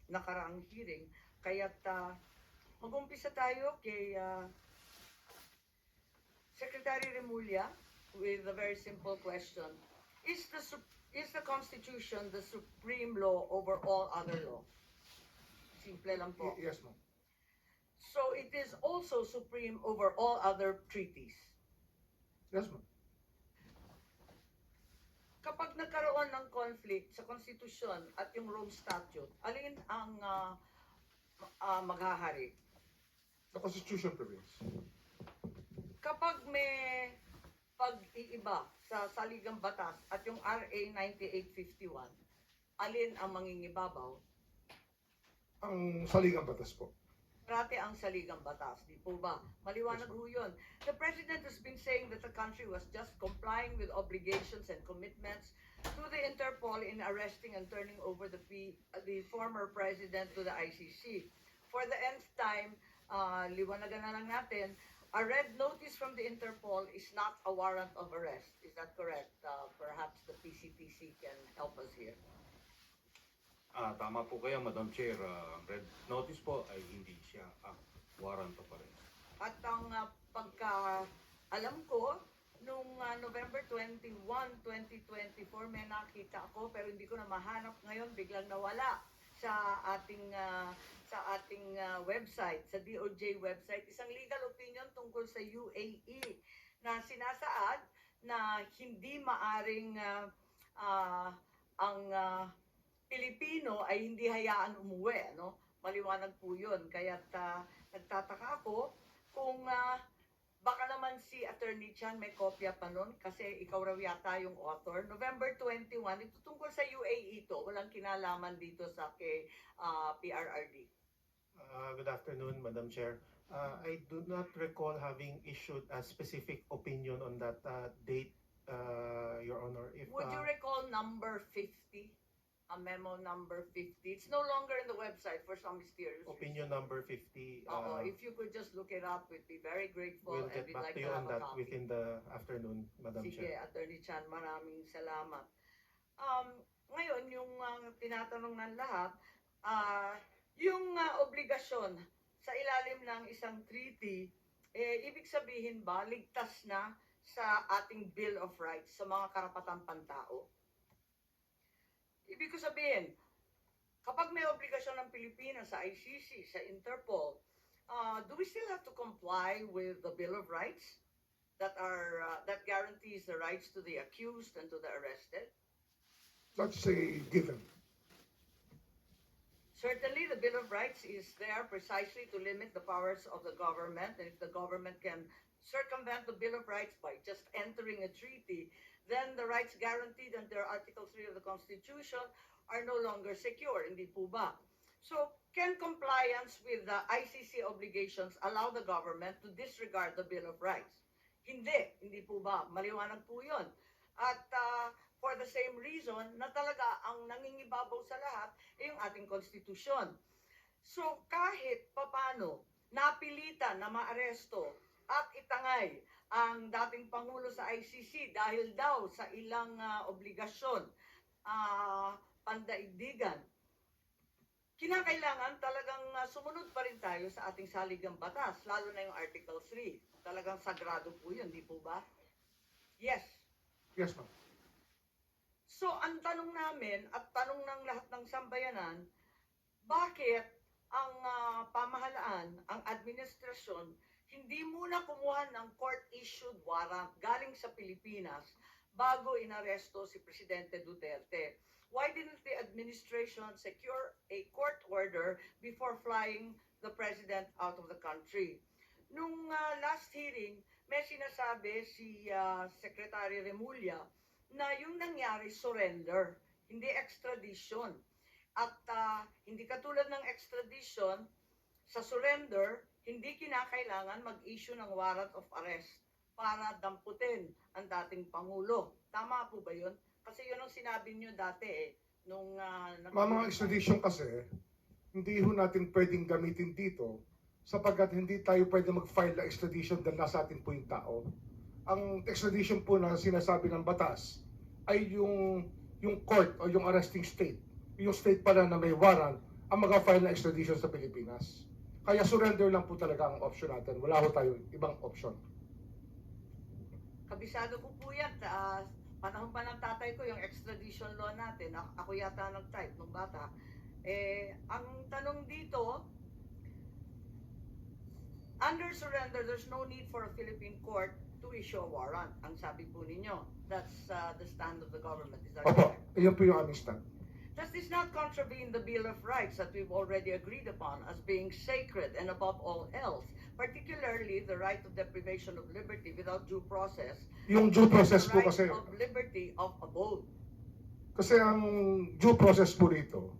nakaraang hearing. Kaya't mag-umpisa tayo kay Secretary Remulla with a very simple question. Is the Constitution the supreme law over all other law? Simple lang po. Yes, ma'am. So it is also supreme over all other treaties. Yes, ma'am. Kapag nagkaroon ng conflict sa Konstitusyon at yung Rome Statute, alin ang maghahari? The Constitution prevails. Kapag may pag-iiba sa saligang batas at yung RA 9851, alin ang mangingibabaw? Ang saligang batas po. Parati ang saligang batas, di po ba? Maliwanag Yes, ho yun. The President has been saying that the country was just complying with obligations and commitments to the Interpol in arresting and turning over the former President to the ICC. For the nth time, liwanagan na lang natin, a red notice from the Interpol is not a warrant of arrest. Is that correct? Perhaps the PCTC can help us here. Tama po kayo, Madam Chair. Red notice po ay hindi siya warrant of arrest. At ang pagka-alam ko, nung November 21, 2024, may nakita ako pero hindi ko na mahanap ngayon, biglang nawala sa ating website, sa DOJ website, isang legal opinion tungkol sa UAE na sinasaad na hindi maaring ang Pilipino ay hindi hayaan umuwi, no? Maliwanag po 'yun. Kaya nagtataka ako kung baka naman si Attorney Chan may kopya pa nun kasi ikaw raw yata yung author. November 21, ito tungkol sa UAE to. Walang kinalaman dito sa kay PRRD. Good afternoon, Madam Chair. I do not recall having issued a specific opinion on that date, Your Honor. Would you recall number 50? A memo number 50. It's no longer in the website for some mysterious opinion reason. number 50? If you could just look it up, we'd be very grateful. We'll And get we'd back like to you to on have a that copy. within the afternoon, Madam Sige, Chair. Attorney Chan, maraming salamat. Ngayon, yung tinatanong ng lahat, yung obligasyon sa ilalim ng isang treaty, ibig sabihin ba, ligtas na sa ating Bill of Rights, sa mga karapatang pantao? Ibig ko sabihin, kapag may obligasyon ng Pilipinas sa ICC, sa Interpol, do we still have to comply with the Bill of Rights that guarantees the rights to the accused and to the arrested? That's a given. Certainly, the Bill of Rights is there precisely to limit the powers of the government, and if the government can circumvent the Bill of Rights by just entering a treaty, then the rights guaranteed under Article 3 of the Constitution are no longer secure, hindi po ba? So, can compliance with the ICC obligations allow the government to disregard the Bill of Rights? Hindi po ba? Maliwanag po yun. At for the same reason na talaga ang nangingibabaw sa lahat ay yung ating konstitusyon. So, kahit papano napilitan na maaresto at itangay ang dating Pangulo sa ICC dahil daw sa ilang obligasyon, pandaigdigan, kinakailangan talagang sumunod pa rin tayo sa ating saligang batas, lalo na yung Article 3. Talagang sagrado po yun, di po ba? Yes. Yes, ma'am. So, ang tanong namin at tanong ng lahat ng sambayanan, bakit ang pamahalaan, ang administrasyon, hindi muna kumuha ng court-issued warrant galing sa Pilipinas bago inaresto si Presidente Duterte? Why didn't the administration secure a court order before flying the President out of the country? Nung last hearing, may sinasabi si Secretary Remulla na yung nangyari surrender, hindi extradition. At hindi katulad ng extradition, sa surrender, hindi kinakailangan mag-issue ng warrant of arrest para damputin ang dating Pangulo. Tama po ba yun? Kasi yun ang sinabi nyo dati nung... Mga extradition kasi, hindi ho natin pwedeng gamitin dito sapagkat hindi tayo pwede mag-file na extradition dahil nasa atin po yung tao. Ang extradition po na sinasabi ng batas ay yung court o yung arresting state. yung state pala na may warrant ang mag-file na extradition sa Pilipinas. Kaya surrender lang po talaga ang option natin. Wala ho tayong ibang option. Kabisado ko po yan. Panahon pa ng tatay ko, yung extradition law natin, ako yata nag-type nung bata. Ang tanong dito, under surrender, there's no need for a Philippine court to issue a warrant. Ang sabi po ninyo, that's the stand of the government. Is that Opo, correct? iyon po yung aming stand. Does this not contravene the Bill of Rights that we've already agreed upon as being sacred and above all else, particularly the right of deprivation of liberty without due process, Yung due process the po right kasi, of liberty of abode? kasi ang due process po dito,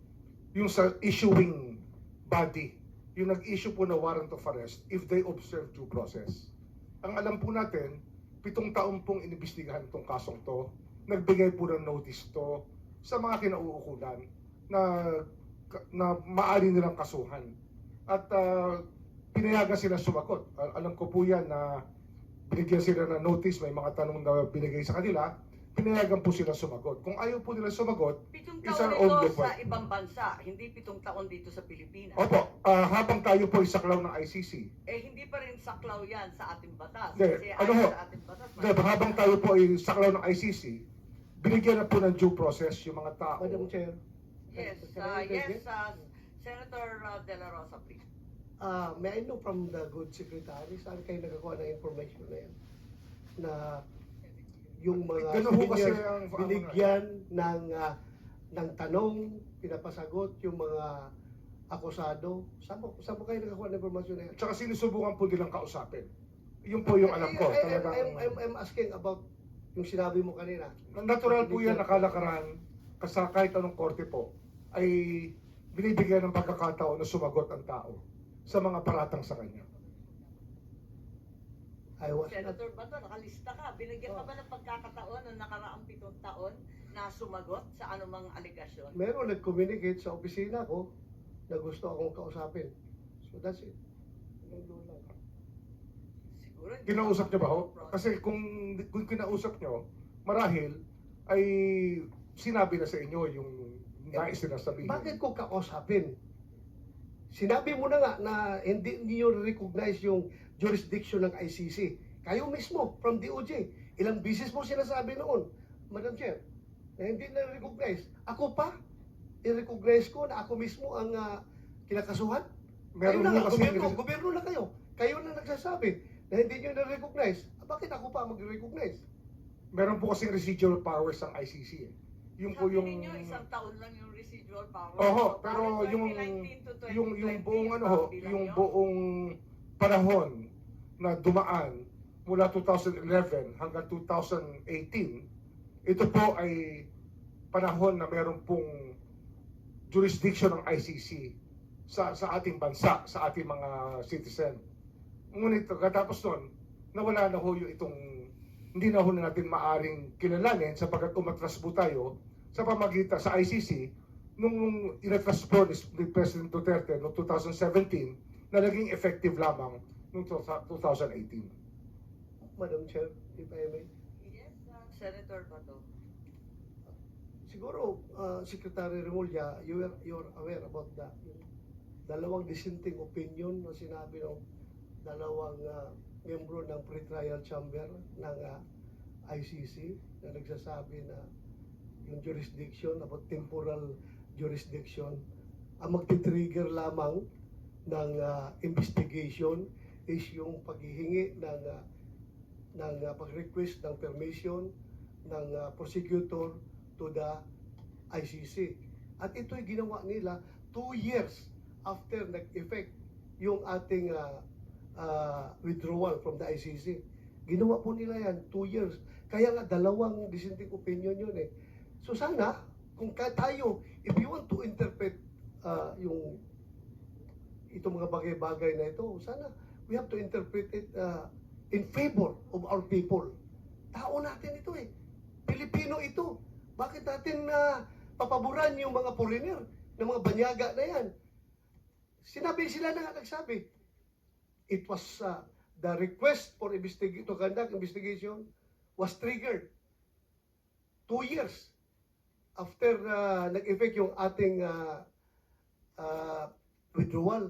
yung sa issuing body, yung nag-issue po na warrant of arrest if they observe due process. Ang alam po natin, 7 taon pong inimbestigahan itong kasong to, nagbigay po ng notice to sa mga kinauukulan na maaari nilang kasuhan. At pinayagan sila sumagot. Alam ko po yan na binigyan sila ng notice, may mga tanong na binigay sa kanila, pinayagan po sila sumagot. Kung ayaw po nila sumagot, 7 It's taon our own ito lupa. sa ibang bansa, hindi 7 taon dito sa Pilipinas. opo, habang tayo po isaklaw ng ICC, Hindi pa rin saklaw yan sa ating batas. Hindi, Kasi ano ayon ho? sa ating batas, habang tayo po ay saklaw ng ICC, binigyan na po ng due process yung mga tao. Madam Chair. Yes, Can I interject? Senator De La Rosa, please. May I know from the good secretary, saan kayo nakakuha ng information na yan? Na yung mga Ganun ho kasi civilians ang binigyan ng tanong, pinapasagot yung mga akusado. Saan mo kayo nakakuha ng informasyon na yan? Tsaka sinusubukan po nilang kausapin. Yun po yung alam ko. I'm asking about yung sinabi mo kanina. Natural po yan, nakalakaran, kasi kahit anong korte po, ay binibigyan ng pagkakataon na sumagot ang tao sa mga paratang sa kanya. I was not, Senator Bato, nakalista ka. Binigyan ka ba ng pagkakataon ng nakaraang 7 taon na sumagot sa anumang aligasyon? meron nag-communicate sa opisina ko na gusto akong kausapin. So that's it. Yun lang. Siguro. hindi Kinausap ka niyo ba ho? process. Kasi kung kinausap niyo, marahil ay sinabi na sa inyo yung nais na sabihin. Bakit ko kausapin? Sinabi mo na nga na hindi niyo recognize yung jurisdiction ng ICC. Kayo mismo, from DOJ. Ilang bisis mo sinasabi noon, Madam Chair, na hindi na recognize. Ako pa, i-recognize ko na ako mismo ang kinakasuhan. Meron kayo na mo nga, kasi gobyerno na kayo. Kayo na nagsasabi na hindi nyo na-recognize. Bakit ako pa mag-recognize? meron po kasing residual powers ang ICC eh. Yung po Sabi yung ninyo, 1 taon lang yung residual power. Oho, So, pero parang yung 2019 to 2020 yung buong ano ho, bilang yung yun. buong panahon na dumaan mula 2011 hanggang 2018, ito po ay panahon na meron pong jurisdiction ng ICC sa ating bansa, sa ating mga citizen. Ngunit katapos nun, nawala na ho yung itong, hindi na ho natin maaring kilalanin sapagkat umatras po tayo sa pamagitan sa ICC nung inatras po ni President Duterte noong 2017 na naging effective lamang noong 2018. Madam Chair, if I may. Yes, Senator Bato. Siguro, Secretary Remulla, you're aware about the dalawang dissenting opinion na sinabi ng dalawang membro ng pre-trial chamber ng ICC na nagsasabi na yung jurisdiction, about temporal jurisdiction, ang magti-trigger lamang ng investigation is yung paghihingi ng pag-request ng permission ng prosecutor to the ICC. At ito'y ginawa nila 2 years after nag-effect yung ating withdrawal from the ICC. Ginawa po nila yan 2 years. Kaya nga dalawang dissenting opinion yun eh. So sana, kung tayo, if you want to interpret itong mga bagay-bagay na ito, sana we have to interpret it in favor of our people. Tao natin ito eh. Pilipino ito. Bakit natin papaboran yung mga foreigner, ng mga banyaga na yan? Sila na nga nagsabi. It was the request for to conduct investigation was triggered 2 years after nag-effect yung ating withdrawal.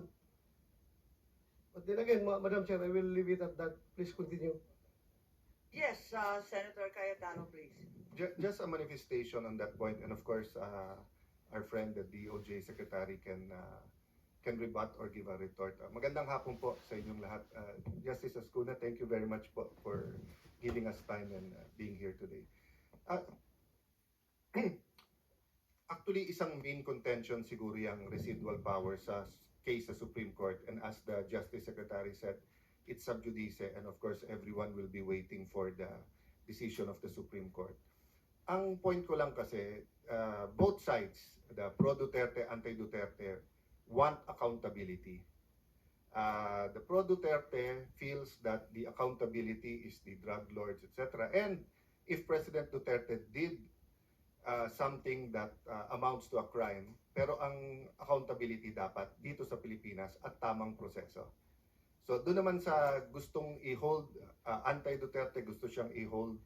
But then again, Madam Chair, I will leave it at that. Please continue. Yes, Senator Cayetano, please. Just a manifestation on that point, and of course, our friend the DOJ Secretary can rebut or give a retort. Magandang hapon po sa inyong lahat. Justice Ascuna, thank you very much po for giving us time and being here today. Actually, isang main contention siguro yung residual power sa case sa Supreme Court, and as the Justice Secretary said, it's sub judice, and of course, everyone will be waiting for the decision of the Supreme Court. Ang point ko lang kasi, both sides, the pro-Duterte, anti-Duterte, want accountability. The pro-Duterte feels that the accountability is the drug lords, etc. And if President Duterte did something that amounts to a crime, pero ang accountability dapat dito sa Pilipinas at tamang proseso. So doon naman sa gustong i-hold, anti-Duterte gusto siyang i-hold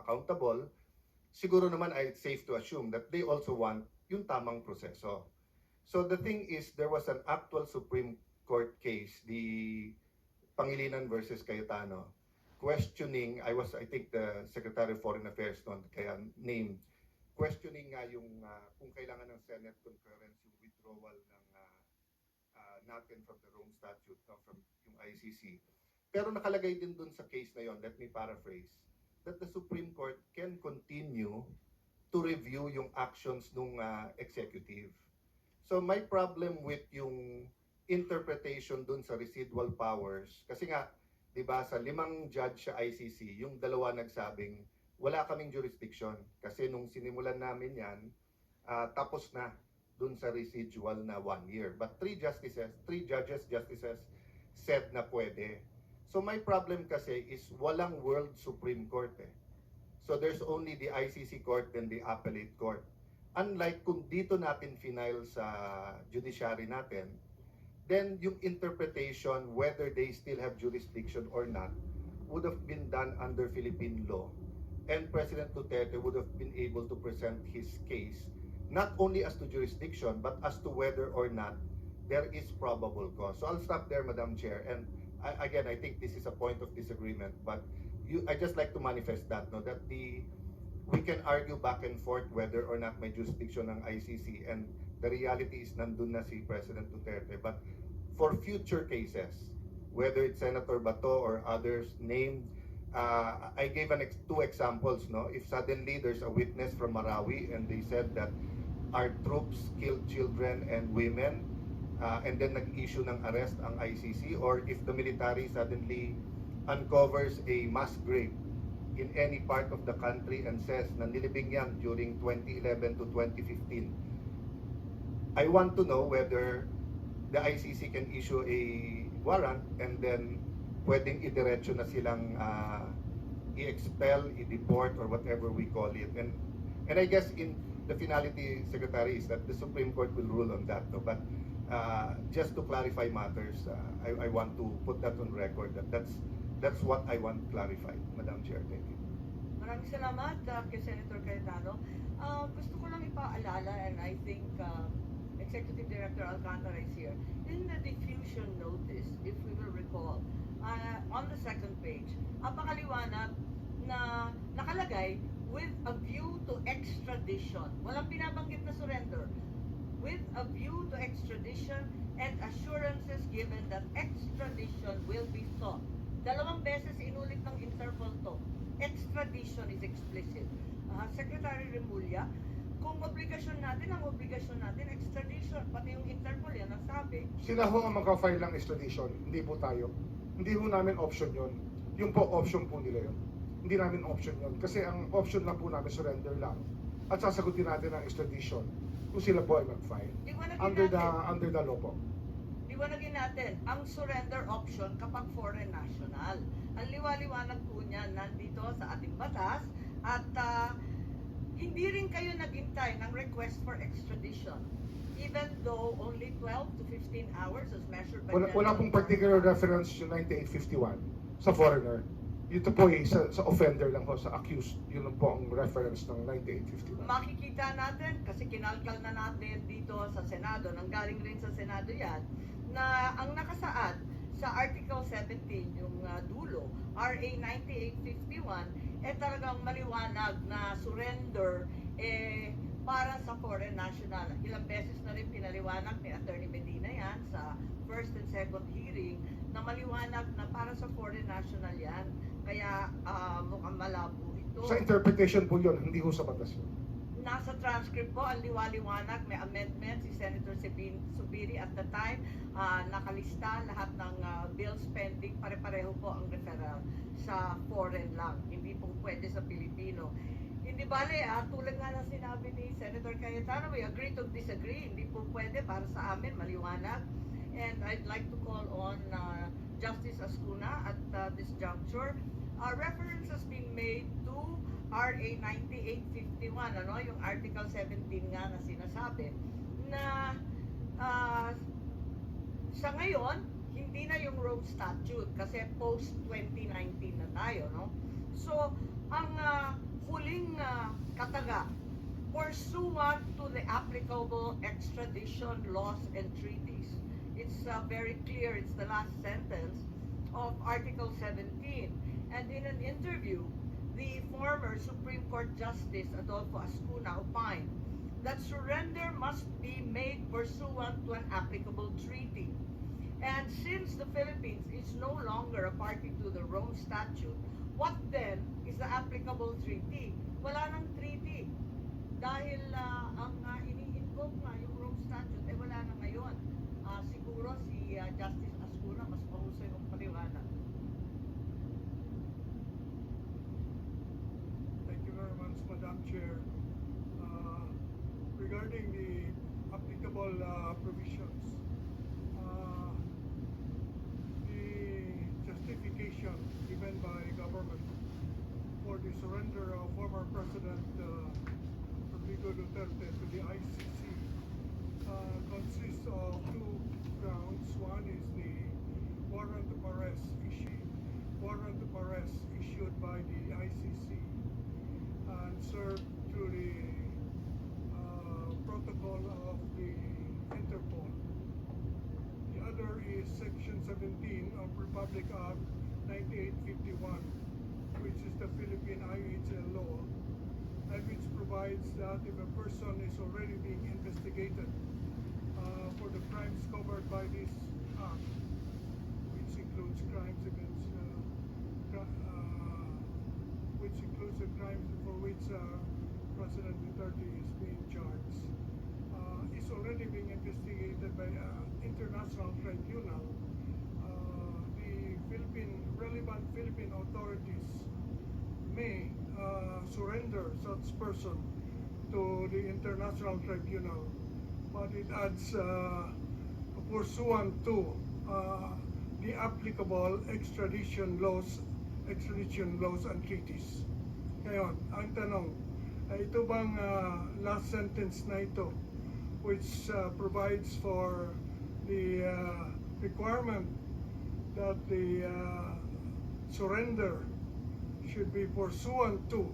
accountable, siguro naman it's safe to assume that they also want yung tamang proseso. So the thing is, there was an actual Supreme Court case, the Pangilinan versus Cayetano, questioning, I think the Secretary of Foreign Affairs noon, kaya named, questioning nga yung kung kailangan ng Senate concurrence yung withdrawal ng natin from the Rome Statute, no, from yung ICC. Pero nakalagay din dun sa case na yon, let me paraphrase, that the Supreme Court can continue to review yung actions ng executive. So my problem with yung interpretation dun sa residual powers, kasi nga, di ba, sa 5 judge sa ICC, yung 2 nagsabing, wala kaming jurisdiction. Kasi nung sinimulan namin yan, tapos na dun sa residual na 1 year. But 3 judges, justices said na pwede. So my problem kasi is walang World Supreme Court eh. So there's only the ICC Court and the Appellate Court. Unlike kung dito natin final sa judiciary natin, then yung interpretation whether they still have jurisdiction or not would have been done under Philippine law. And President Duterte would have been able to present his case not only as to jurisdiction but as to whether or not there is probable cause. So I'll stop there, Madam Chair. And I think this is a point of disagreement, but I just like to manifest that, no, that we can argue back and forth whether or not may jurisdiction ng ICC, and the reality is nandun na si President Duterte. But for future cases, whether it's Senator Bato or others named, I gave 2 examples, no? If suddenly there's a witness from Marawi and they said that our troops killed children and women, and then nag-issue ng arrest ang ICC, or if the military suddenly uncovers a mass grave in any part of the country and says na nilibing yan during 2011 to 2015, I want to know whether the ICC can issue a warrant and then pwedeng idiretso na silang i-expel, i-deport, or whatever we call it. And I guess in the finality, Secretary, is that the Supreme Court will rule on that. No? But just to clarify matters, I want to put that on record. That's what I want clarified, Madam Chair. Thank you. Maraming salamat kay Senator Cayetano. Gusto ko lang ipaalala, and I think Executive Director Alcantara is here. In the diffusion notice, if we will recall, on the second page, napakaliwanag na nakalagay with a view to extradition. Walang binabanggit na surrender. With a view to extradition and assurances given that extradition will be sought. 2 beses inulit ng Interpol to. Extradition is explicit. Secretary Remulla, kung obligasyon natin, extradition, pati yung Interpol yan ang sabi. Sila ho ang magka-file ng extradition, hindi po tayo. Hindi ho namin option yon. Yung po option po nila yun. Hindi namin option yon. Kasi ang option lang po namin surrender lang. At sasagutin natin ang extradition kung sila po ay mag-file. Under the law po. Liwanagin natin, ang surrender option kapag foreign national. Ang liwaliwanag po niyan nandito sa ating batas, at hindi rin kayo naghintay ng request for extradition. Even though only 12 to 15 hours as measured by Wala pong particular reference yung 9851 sa foreigner. Ito po ay sa offender lang ho, sa accused. Yun lang po ang reference ng 9851. Makikita natin, kasi kinalkal na natin dito sa Senado, nanggaling rin sa Senado yan, na ang nakasaad sa Article 17, yung dulo, RA 9851, talagang maliwanag na surrender para sa foreign national. Ilang beses na rin pinaliwanag ni Attorney Medina yan sa first and second hearing na maliwanag na para sa foreign national yan. Kaya mukhang malabo ito. Sa interpretation po yun, hindi ho sa batas yun. Nasa transcript po, ang liwaliwanag, may amendment si Senator Subiri at the time, nakalista lahat ng bills pending, pare-pareho po ang referral sa foreign lang, hindi po pwede sa Pilipino. Hindi bale, tulad nga ng sinabi ni Senator Cayetano, we agree to disagree, hindi po pwede para sa amin, maliwanag. And I'd like to call on Justice Ascuna at this juncture. Reference has been made to RA 9851, yung Article 17 nga na sinasabi, na sa ngayon, hindi na yung Rome Statute kasi post-2019 na tayo, no? So, ang huling kataga, pursuant to the applicable extradition laws and treaties. It's very clear, it's the last sentence of Article 17. And in an interview, the former Supreme Court Justice Adolfo Ascuna opined that surrender must be made pursuant to an applicable treaty. And since the Philippines is no longer a party to the Rome Statute, what then is the applicable treaty? Wala nang treaty. Dahil ang ini-invoke nga yung Rome Statute, wala na ngayon. Siguro si Justice Ascuna mas mahusay yung paliwanag. Thank you very much, Madam Chair. Regarding the applicable provisions, the justification given by government for the surrender of former President Rodrigo Duterte to the ICC consists of two grounds. One is the warrant of arrest issued by the ICC and served through the protocol of the Interpol. The other is Section 17 of Republic Act 9851, which is the Philippine IHL law, and which provides that if a person is already being investigated for the crimes covered by this act, which includes crimes against the crimes for which President Duterte is being charged, is already being investigated by an international tribunal. The relevant Philippine authorities may surrender such person to the international tribunal, but it adds pursuant to the applicable extradition laws and treaties. Ngayon, ang tanong, ito bang last sentence na ito, which provides for the requirement that the surrender should be pursuant to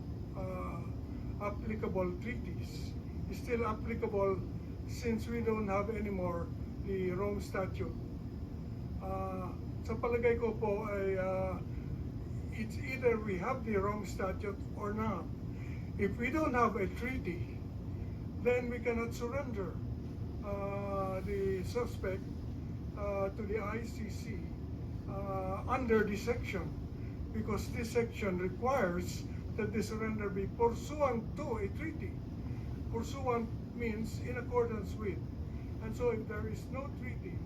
applicable treaties, is still applicable since we don't have anymore the Rome Statute. Sa palagay ko po ay it's either we have the Rome Statute or not. If we don't have a treaty, then we cannot surrender the suspect to the ICC under this section, because this section requires that the surrender be pursuant to a treaty. Pursuant means in accordance with. And so if there is no treaty,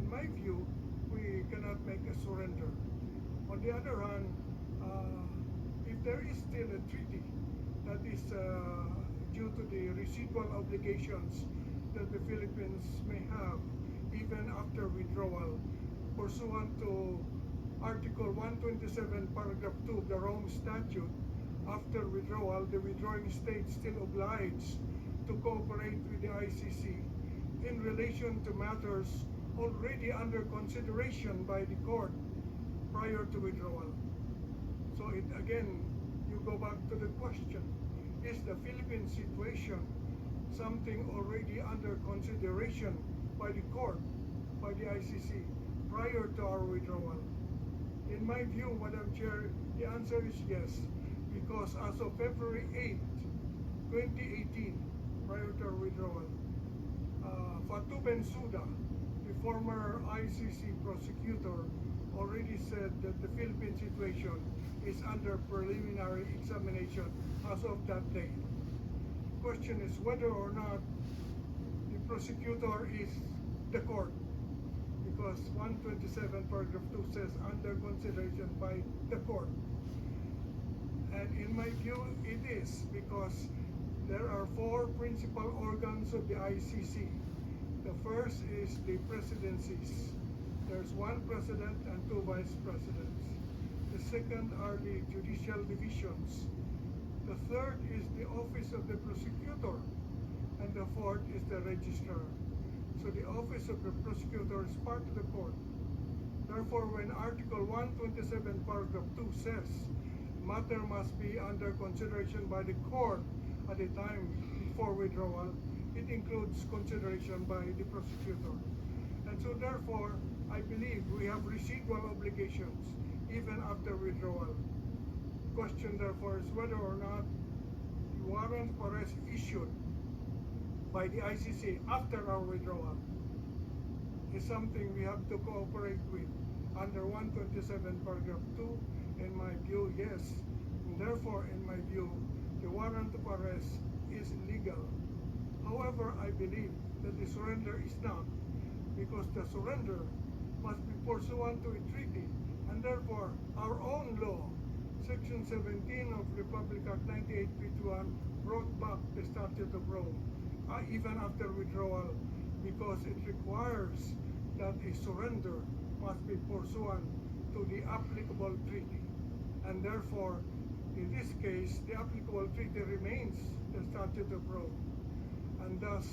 in my view, we cannot make a surrender. On the other hand, if there is still a treaty that is due to the residual obligations that the Philippines may have even after withdrawal, pursuant to Article 127, Paragraph 2 of the Rome Statute, after withdrawal, the withdrawing state still obliged to cooperate with the ICC in relation to matters already under consideration by the court prior to withdrawal. So it again, you go back to the question, is the Philippine situation something already under consideration by the court, by the ICC, prior to our withdrawal? In my view, Madam Chair, the answer is yes, because as of February 8, 2018, prior to our withdrawal, Fatou Bensouda, the former ICC prosecutor, already said that the Philippine situation is under preliminary examination as of that date. Question is whether or not the prosecutor is the court, because 127 paragraph 2 says under consideration by the court. And in my view, it is, because there are four principal organs of the ICC. The first is the presidencies. There's one president and two vice presidents. The second are the judicial divisions. The third is the office of the prosecutor. And the fourth is the registrar. So the office of the prosecutor is part of the court. Therefore, when Article 127, paragraph 2 says, matter must be under consideration by the court at the time before withdrawal, it includes consideration by the prosecutor. And so therefore, I believe we have residual obligations even after withdrawal. Question therefore is whether or not the warrant for arrest issued by the ICC after our withdrawal is something we have to cooperate with under 127 paragraph 2. In my view, yes. And therefore, in my view, the warrant of arrest is legal. However, I believe that the surrender is not, because the surrender must be pursuant to a treaty, and therefore our own law, Section 17 of Republic Act 9851, brought back the Statute of Rome, even after withdrawal, because it requires that a surrender must be pursuant to the applicable treaty. And therefore, in this case, the applicable treaty remains the Statute of Rome. And thus,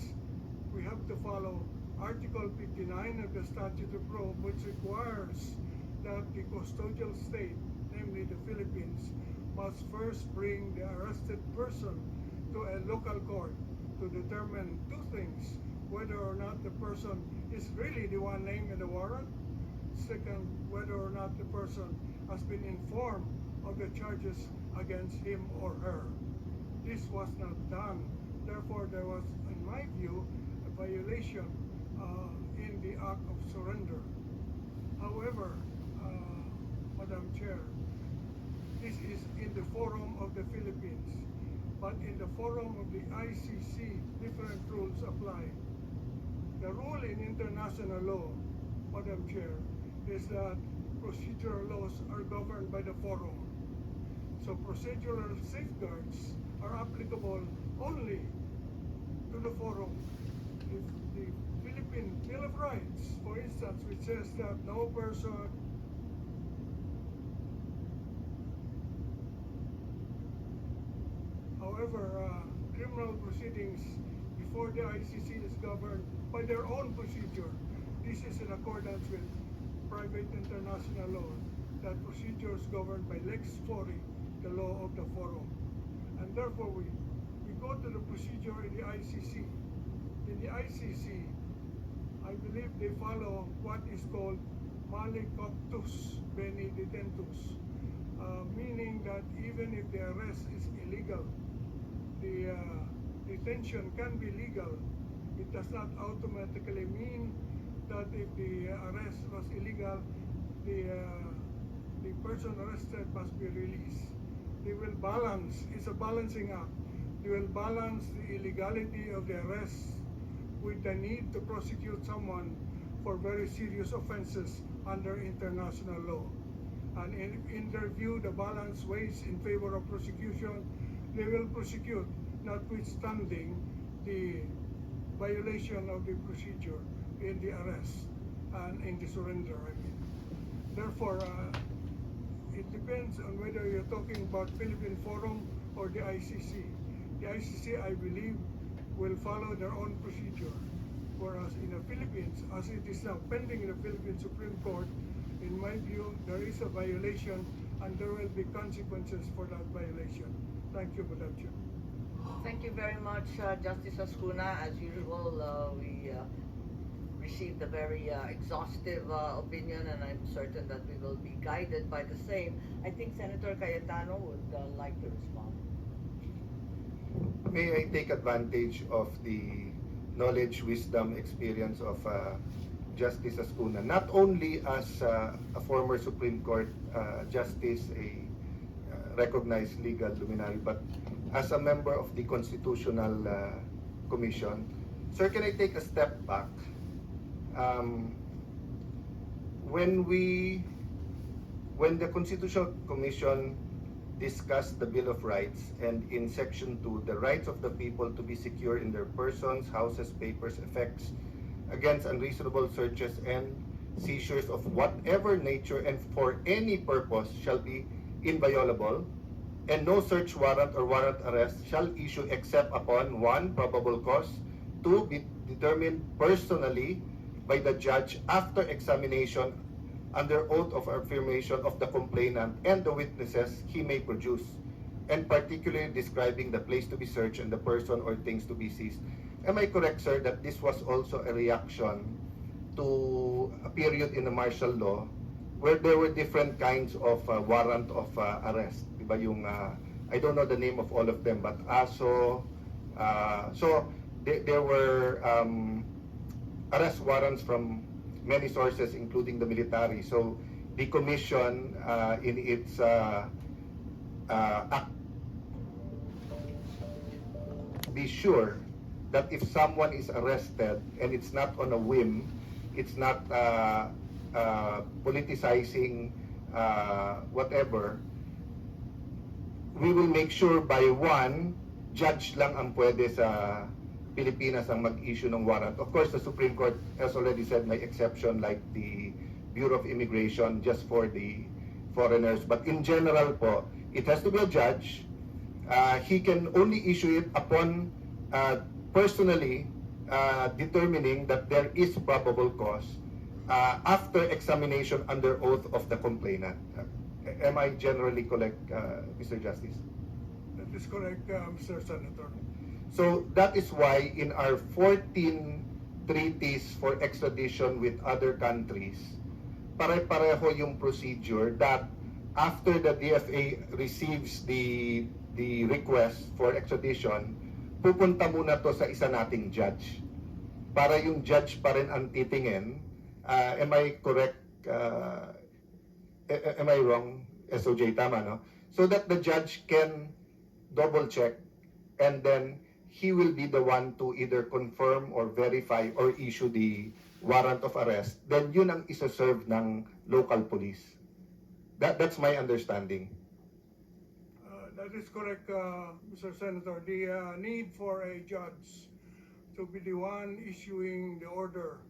we have to follow Article 59 of the Statute of Rome, which requires that the custodial state, namely the Philippines, must first bring the arrested person to a local court to determine two things: whether or not the person is really the one named in the warrant. Second, whether or not the person has been informed of the charges against him or her. This was not done. Therefore, there was, in my view, a violation in the act of surrender. However, Madam Chair, this is in the forum of the Philippines, but in the forum of the ICC, different rules apply. The rule in international law, Madam Chair, is that procedural laws are governed by the forum. So procedural safeguards are applicable only to the forum. If the Philippine Bill of Rights, for instance, which says that no person criminal proceedings before the ICC is governed by their own procedure. This is in accordance with private international law, that procedure is governed by Lex Fori, the law of the forum. And therefore, we go to the procedure in the ICC. In the ICC, I believe they follow what is called male coptus bene detentus, meaning that even if the arrest is illegal, the detention can be legal. It does not automatically mean that if the arrest was illegal, the person arrested must be released. They will balance, it's a balancing act. They will balance the illegality of the arrest with the need to prosecute someone for very serious offenses under international law. And in their view, the balance weighs in favor of prosecution. They will prosecute, notwithstanding the violation of the procedure in the arrest and in the surrender, I mean. Therefore, it depends on whether you're talking about Philippine Forum or the ICC. The ICC, I believe, will follow their own procedure. Whereas in the Philippines, as it is now pending in the Philippine Supreme Court, in my view, there is a violation and there will be consequences for that violation. Thank you, Madam Chair. Thank you very much, Justice Ascuna. As usual, we received a very exhaustive opinion, and I'm certain that we will be guided by the same. I think Senator Cayetano would like to respond. May I take advantage of the knowledge, wisdom, experience of Justice Ascuna, not only as a former Supreme Court justice, a recognized legal luminary, but as a member of the Constitutional Commission. Sir, can I take a step back? When the Constitutional Commission discussed the Bill of Rights, and in Section 2, the rights of the people to be secure in their persons, houses, papers, effects, against unreasonable searches and seizures of whatever nature and for any purpose shall be inviolable, and no search warrant or warrant arrest shall issue except upon 1. Probable cause, 2. Be determined personally by the judge after examination under oath of affirmation of the complainant and the witnesses he may produce, and particularly describing the place to be searched and the person or things to be seized. Am I correct, sir, that this was also a reaction to a period in the martial law where there were different kinds of warrant of arrest? Diba yung, I don't know the name of all of them, but ASO, so there were arrest warrants from many sources, including the military. So the commission, in its act, be sure that if someone is arrested and it's not on a whim, it's not politicizing whatever, we will make sure by 1, judge lang ang pwede sa Pilipinas ang mag-issue ng warrant. Of course, the Supreme Court has already said may exception like the Bureau of Immigration just for the foreigners. But in general po, it has to be a judge. He can only issue it upon personally determining that there is probable cause after examination under oath of the complainant. Am I generally correct, Mr. Justice? That is correct, Mr. Senator. So that is why in our 14 treaties for extradition with other countries, pare-pareho yung procedure that after the DFA receives the request for extradition, pupunta muna to sa isa nating judge. Para yung judge pa rin ang titingin. Am I correct? Am I wrong? SOJ, tama, no? So that the judge can double check, and then he will be the one to either confirm or verify or issue the warrant of arrest. Then yun ang isa-serve ng local police. That's my understanding. That is correct, Mr. Senator. The need for a judge to be the one issuing the order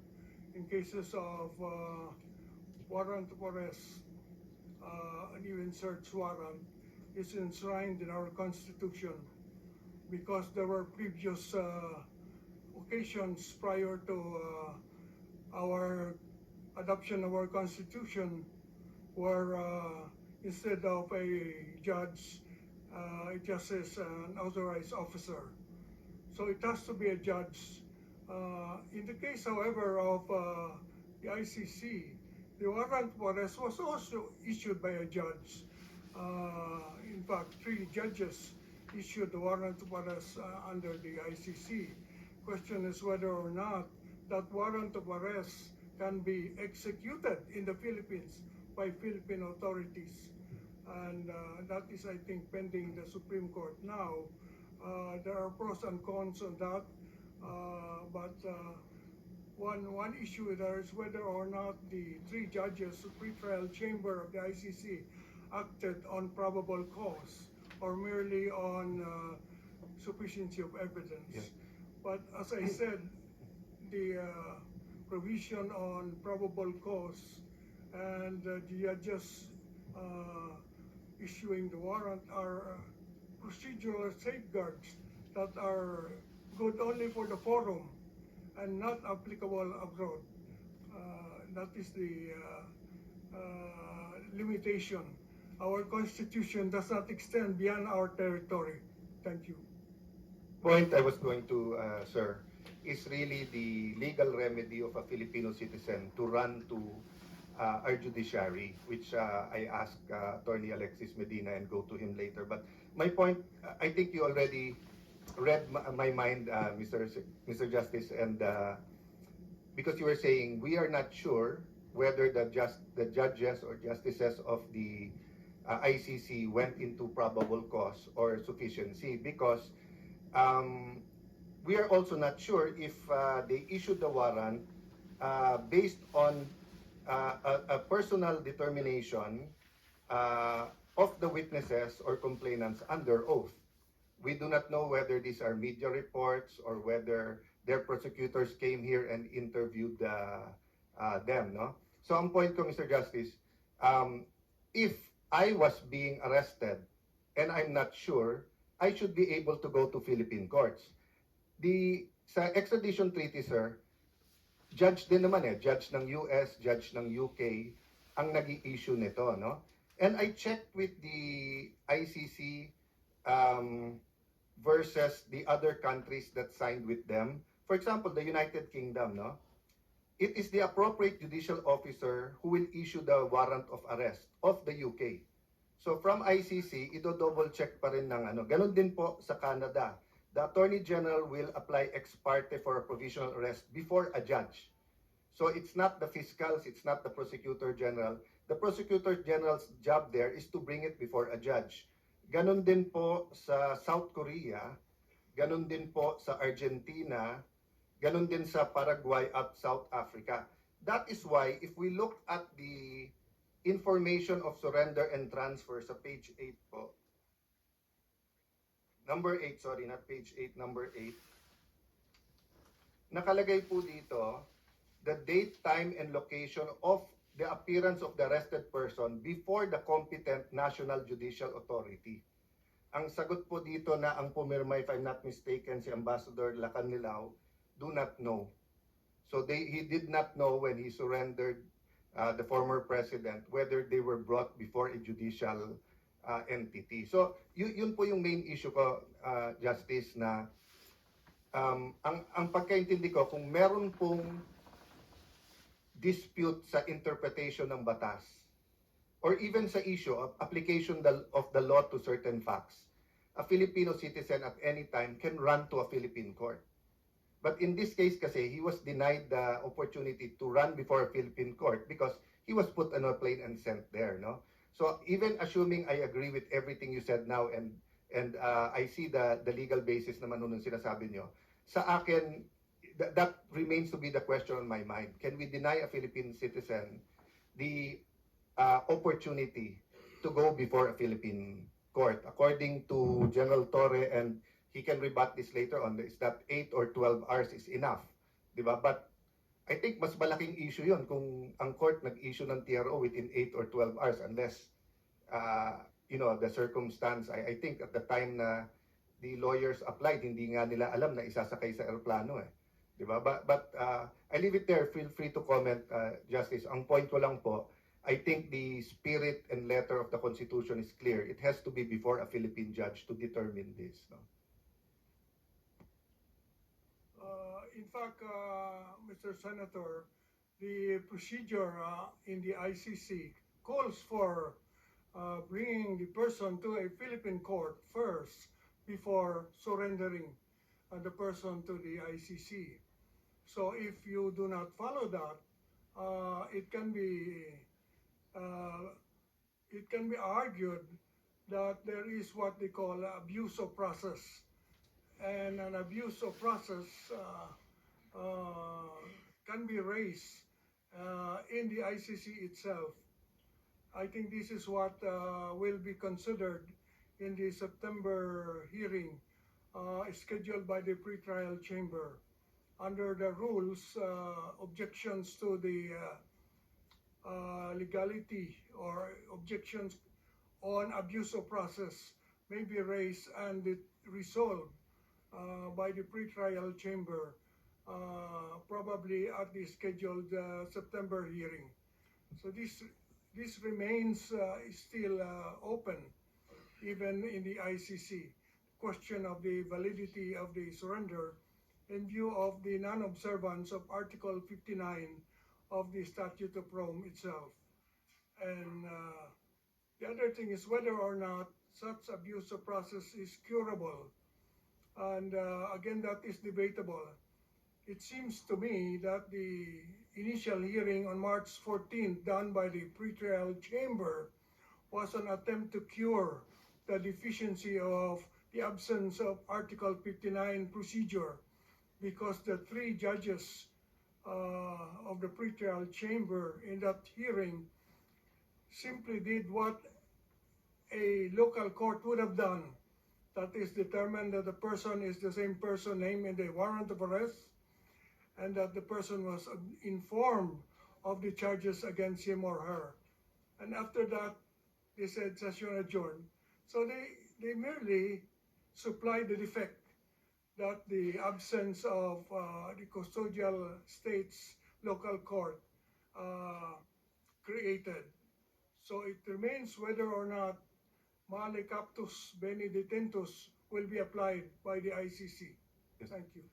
in cases of warrant of arrest and even search warrant is enshrined in our Constitution, because there were previous occasions prior to our adoption of our Constitution where instead of a judge, it just says an authorized officer. So it has to be a judge. In the case, however, of the ICC, the warrant of arrest was also issued by a judge. In fact, 3 judges issued the warrant of arrest under the ICC. Question is whether or not that warrant of arrest can be executed in the Philippines by Philippine authorities. And that is, I think, pending the Supreme Court now. There are pros and cons on that, but one issue there is whether or not the 3 judges, the pre-trial chamber of the ICC, acted on probable cause or merely on sufficiency of evidence. Yes. But as I said, the provision on probable cause and the judges issuing the warrant are procedural safeguards that are good only for the forum and not applicable abroad. That is the limitation. our constitution does not extend beyond our territory. Thank you. Point I was going to, sir, is really the legal remedy of a Filipino citizen to run to our judiciary, which I asked Attorney Alexis Medina and go to him later. But my point, I think you already read my mind, Mr. Justice, and because you were saying we are not sure whether the judges or justices of the ICC went into probable cause or sufficiency, because we are also not sure if they issued the warrant based on a personal determination of the witnesses or complainants under oath. We do not know whether these are media reports or whether their prosecutors came here and interviewed them. No? So ang point ko, Mr. Justice, if I was being arrested and I'm not sure, I should be able to go to Philippine courts. Sa extradition treaty, sir, judge din naman judge ng US, judge ng UK ang nag-i-issue nito, no? And I checked with the ICC versus the other countries that signed with them. For example, the United Kingdom, no? It is the appropriate judicial officer who will issue the warrant of arrest of the UK. So from ICC, double check pa rin ng ano. Ganon din po sa Canada. The Attorney General will apply ex parte for a provisional arrest before a judge. So it's not the fiscals, it's not the Prosecutor General. The Prosecutor General's job there is to bring it before a judge. Ganon din po sa South Korea, ganon din po sa Argentina, ganon din sa Paraguay at South Africa. That is why if we look at the information of surrender and transfer sa page 8 po, number 8, sorry, not page 8, number 8, nakalagay po dito the date, time, and location of the appearance of the arrested person before the competent National Judicial Authority. Ang sagot po dito na ang pumirma, if I'm not mistaken, si Ambassador Lacanilao, do not know. So he did not know when he surrendered the former president whether they were brought before a judicial entity. So yun po yung main issue ko, Justice, na ang pagkaintindi ko, kung meron pong dispute sa interpretation ng batas or even sa issue of application of the law to certain facts, a Filipino citizen at any time can run to a Philippine court. But in this case kasi, he was denied the opportunity to run before a Philippine court because he was put on a plane and sent there, no? So even assuming I agree with everything you said now and I see the legal basis naman nun sinasabi nyo, sa akin, that remains to be the question on my mind. Can we deny a Philippine citizen the opportunity to go before a Philippine court? According to General Torre, and he can rebut this later on, is that 8 or 12 hours is enough. Diba? But I think mas malaking issue yun kung ang court nag-issue ng TRO within 8 or 12 hours unless, the circumstance, I think at the time na the lawyers applied, hindi nga nila alam na isasakay sa aeroplano Diba? But I leave it there. Feel free to comment, Justice. Ang point ko lang po, I think the spirit and letter of the Constitution is clear. It has to be before a Philippine judge to determine this. No? In fact, Mr. Senator, the procedure in the ICC calls for bringing the person to a Philippine court first before surrendering the person to the ICC. So if you do not follow that, it can be argued that there is what they call abuse of process, and an abuse of process can be raised in the ICC itself. I think this is what will be considered in the September hearing scheduled by the pretrial chamber. Under the rules, objections to the legality or objections on abuse of process may be raised and resolved by the pretrial chamber, probably at the scheduled September hearing. So this this remains still open, even in the ICC. Question of the validity of the surrender in view of the non-observance of Article 59 of the Statute of Rome itself. And the other thing is whether or not such abuse of process is curable. And again, that is debatable. It seems to me that the initial hearing on March 14th done by the pretrial chamber was an attempt to cure the deficiency of the absence of Article 59 procedure, because the three judges of the pretrial chamber in that hearing simply did what a local court would have done. That is, determine that the person is the same person named in the warrant of arrest, and that the person was informed of the charges against him or her. And after that, they said session adjourned. So they merely supplied the defect that the absence of the custodial state's local court created. So it remains whether or not male captus bene detentus will be applied by the ICC. Thank you.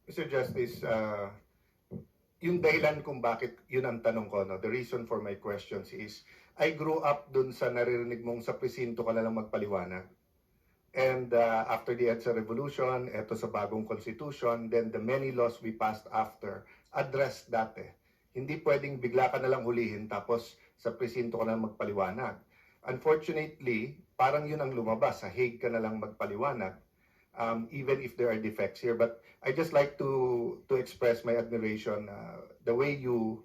Mr. Justice, yung dahilan kung bakit yun ang tanong ko, no? The reason for my questions is, I grew up dun sa naririnig mong sa presinto ka na lang magpaliwanag. And after the EDSA Revolution, eto sa bagong constitution, then the many laws we passed after addressed that Hindi pwedeng bigla ka na lang hulihin tapos sa presinto ka na lang magpaliwanag. Unfortunately, parang yun ang lumabas. Sa Hague ka na lang magpaliwanag. Even if there are defects here. But I just like to express my admiration, the way you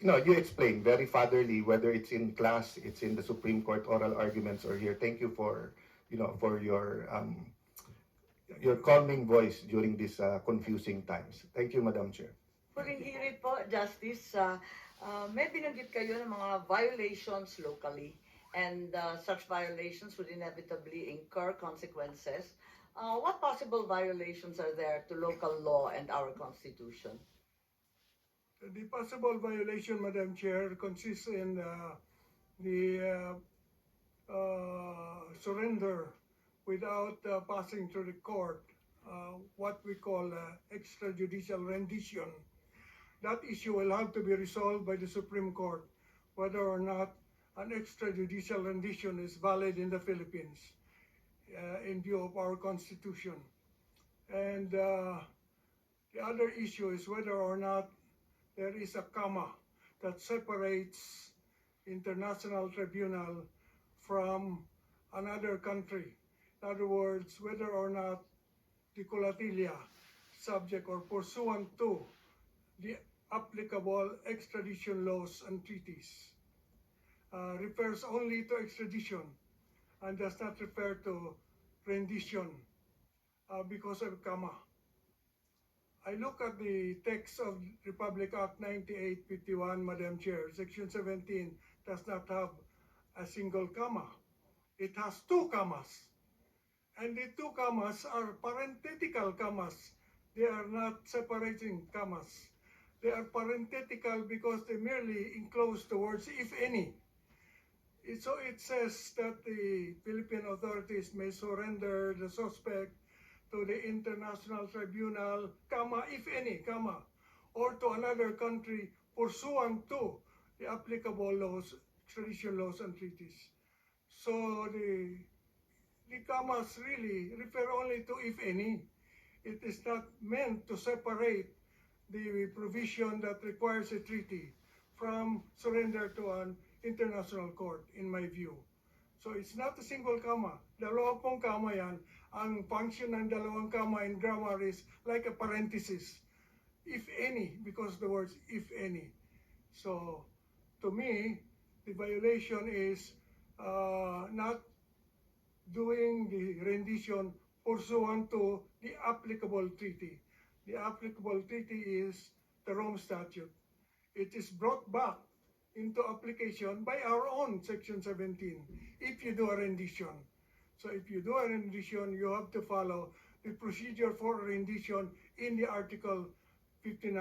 explain very fatherly, whether it's in class, it's in the Supreme Court oral arguments, or here. Thank you for your calming voice during these confusing times. Thank you, Madam Chair. Huling hirit po, Justice, may binanggit kayo ng mga violations locally, and such violations would inevitably incur consequences. What possible violations are there to local law and our Constitution? The possible violation, Madam Chair, consists in the surrender without passing through the court, what we call extrajudicial rendition. That issue will have to be resolved by the Supreme Court, whether or not an extrajudicial rendition is valid in the Philippines in view of our Constitution. And the other issue is whether or not there is a comma that separates international tribunal from another country. In other words, whether or not the colatilia, subject or pursuant to the applicable extradition laws and treaties, refers only to extradition and does not refer to rendition because of comma. I look at the text of Republic Act 9851, Madam Chair. Section 17 does not have a single comma. It has two commas. And the two commas are parenthetical commas. They are not separating commas. They are parenthetical because they merely enclose the words, if any. So it says that the Philippine authorities may surrender the suspect to the International Tribunal, comma, if any, comma, or to another country pursuant to the applicable laws, extradition laws and treaties. So the commas really refer only to if any. It is not meant to separate the provision that requires a treaty from surrender to an international court, in my view. So it's not a single comma. Dalawang pong comma yan. Ang function ng dalawang comma in grammar is like a parenthesis. If any, because the words if any. So to me, the violation is not doing the rendition pursuant to the applicable treaty. The applicable treaty is the Rome Statute. It is brought back into application by our own Section 17 if you do a rendition. So if you do a rendition, you have to follow the procedure for rendition in the Article 59